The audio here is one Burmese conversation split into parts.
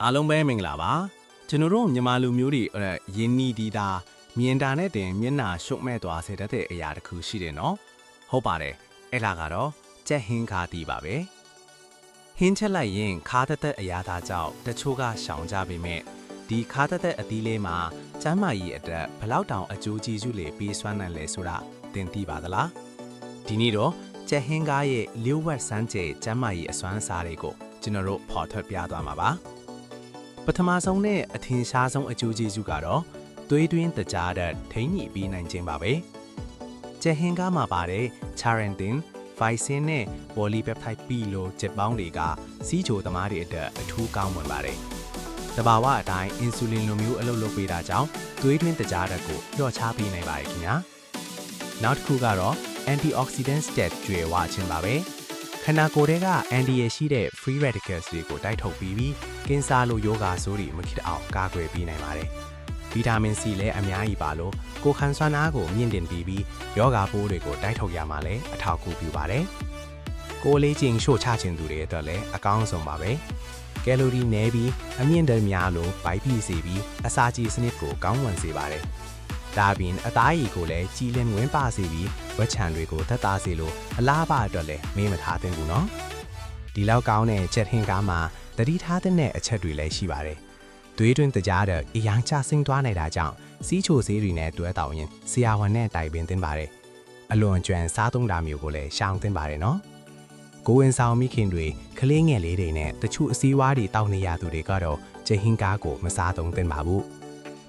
အားလုံးပဲမင်္ဂလာပါကျွန်တော်တို့မြန်မာလူမျိုးတွေရင်းနှီးဒီတာမြင်တာနဲ့တင်မျက်နှာရှုံ့မဲ့သွားစေတဲ့အရာတစ်ခုရှိတယ်နော်ဟုတ်ပါတယ်အဲ့လာကတော့ကြက်ဟင်းခါတီးပါပဲဟင်းချက်လိုက်ရင်ခါတဲ့အရာသားကြောင့်တချို့ကရှောင်ကြပေမဲ့ဒီခါတဲ့အသီးလေးမှာကျမ်းမာရေးအတွက်ဘလောက်တောင်အကျိုးကျေးဇူးတွေပေးစွမ်းနိုင်လဲဆိုတာသင်သိပါသလားဒီနေ့တော့ကြက်ဟင်းကားရဲ့လျှို့ဝှက်စမ်းကြဲကျမ်းမာရေးအစွမ်းစားတွေကိုကျွန်တော်တို့ဖော်ထွက်ပြသွားမှာပါပထမဆုံးနဲ့အထင်ရှားဆုံးအကျိုးကျေးဇူးကတော့သွေးတွင်းတကြားတဲ့ထိန်းညှိပေးနိုင်ခြင်းပါပဲကြက်ဟင်းကားမှာပါတဲ့ charantin, phycin နဲ့ polypeptide B လိုချက်ပေါင်းတွေကစီးချိုသမားတွေအတွက်အထူးကောင်းမွန်ပါတယ်တဘာဝအတိုင်းအင်ဆူလင်လိုမျိုးအလုပ်လုပ်ပေးတာကြောင့်သွေးတွင်းတကြားတဲ့ကိုလျှော့ချပေးနိုင်ပါတယ်ခင်ဗျာနောက်တစ်ခုကတော့ antioxidant stat ကျွေဝခြင်းပါပဲခန္ဓာကိုယ်ထဲကအန်တီရရှိတဲ့ free radicals တွေကိုတိုက်ထုတ်ပြီးကင်ဆာလိုယောဂါဆိုးတွေမဖြစ်အောင်ကာကွယ်ပေးနိုင်ပါတယ်ဗီတာမင် C လည်းအများကြီးပါလို့ကိုယ်ခံစွမ်းအားကိုမြင့်တင်ပြီးယောဂါပိုးတွေကိုတိုက်ထုတ်ရမှာလည်းအထောက်အကူပြုပါတယ်ကိုယ်လေးချင်းရှို့ချခြင်းသူတွေအတွက်လည်းအကောင်းဆုံးပါပဲကယ်လိုရီနည်းပြီးအမြင့်တမ်းများလို့ဗိုက်ပြည့်စေပြီးအစာကြည်စနစ်ကိုကောင်းမွန်စေပါတယ်ဒါပြင်အသားရည်ကိုလည်းကြည်လင်ဝင်းပါစေပြီးဝက်ချံတွေကိုသက်သာစေလို့အလားပါအတွက်လည်းမေးမထားသင့်ဘူးနော်ဒီလောက်ကောင်းတဲ့ချက်ဟင်းကားမှာတတိထားတဲ့အချက်တွေလည်းရှိပါတယ်သွေးတွင်းတကြားတဲ့အရန်ချဆင်းသွားနေတာကြောင့်စီးချိုဆေးတွေနဲ့တွဲတောက်ရင်ဆရာဝန်နဲ့တိုင်ပင်သင့်ပါတယ်အလွန်ကျွမ်းစားသုံးတာမျိုးကိုလည်းရှောင်သင့်ပါတယ်နော်ကိုဝင်ဆောင်မိခင်တွေကလေးငယ်လေးတွေနဲ့တချို့အစည်းအဝါးတွေတောက်နေရသူတွေကတော့ချက်ဟင်းကားကိုမစားသုံးသင့်ပါဘူး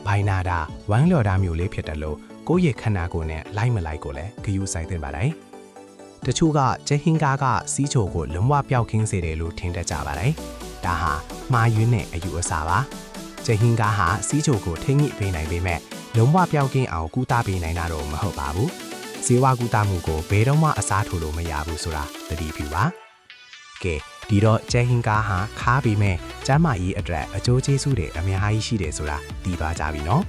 ဘိုင်နာတာဝမ်းလျော်တာမျိုးလေးဖြစ်တယ်လို့ကိုယ့်ရဲ့ခန္ဓာကိုယ်နဲ့လိုက်မလိုက်ကိုလည်းဂရုစိုက်သင့်ပါတယ်။တချို့ကကြက်ဟင်းကားကစီးချိုကိုလုံးဝပျောက်ကင်းစေတယ်လို့ထင်တတ်ကြပါတယ်။ဒါဟာမှားယွင်းတဲ့အယူအဆပါ။ကြက်ဟင်းကားဟာစီးချိုကိုထိန်းညှိပေးနိုင်ပေမဲ့လုံးဝပျောက်ကင်းအောင်ကုသပေးနိုင်တာတော့မဟုတ်ပါဘူး။ဇေဝကုသမှုကိုဘယ်တော့မှအစားထိုးလို့မရဘူးဆိုတာသတိပြုပါ။ကဲဒီတော့ကြက်ဟင်းကားဟာခါပြီးမဲ့ကျမ်းမာရေးအတွက်အကျိုးကျေးဇူးတွေအများကြီးရှိတယ်ဆိုတာသိပါကြပြီနော်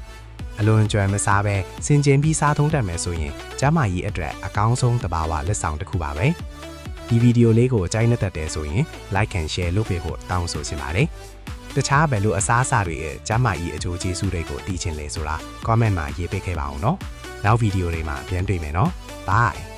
အလွန်ကြွယ်မစားပဲစင်ကြင်ပြီးစားသုံးတတ်မယ်ဆိုရင်ကျမ်းမာရေးအတွက်အကောင်းဆုံးတဘာဝလက်ဆောင်တစ်ခုပါပဲဒီဗီဒီယိုလေးကိုကြိုက်နှစ်သက်တယ်ဆိုရင် like and share လုပ်ပေးဖို့တောင်းဆိုချင်ပါတယ်တခြားဘယ်လိုအစားအစာတွေရဲ့ကျမ်းမာရေးအကျိုးကျေးဇူးတွေကိုသိချင်လဲဆိုတာ comment မှာရေးပေးခဲ့ပါအောင်နော်နောက်ဗီဒီယိုတွေမှာပြန်တွေ့မယ်နော် bye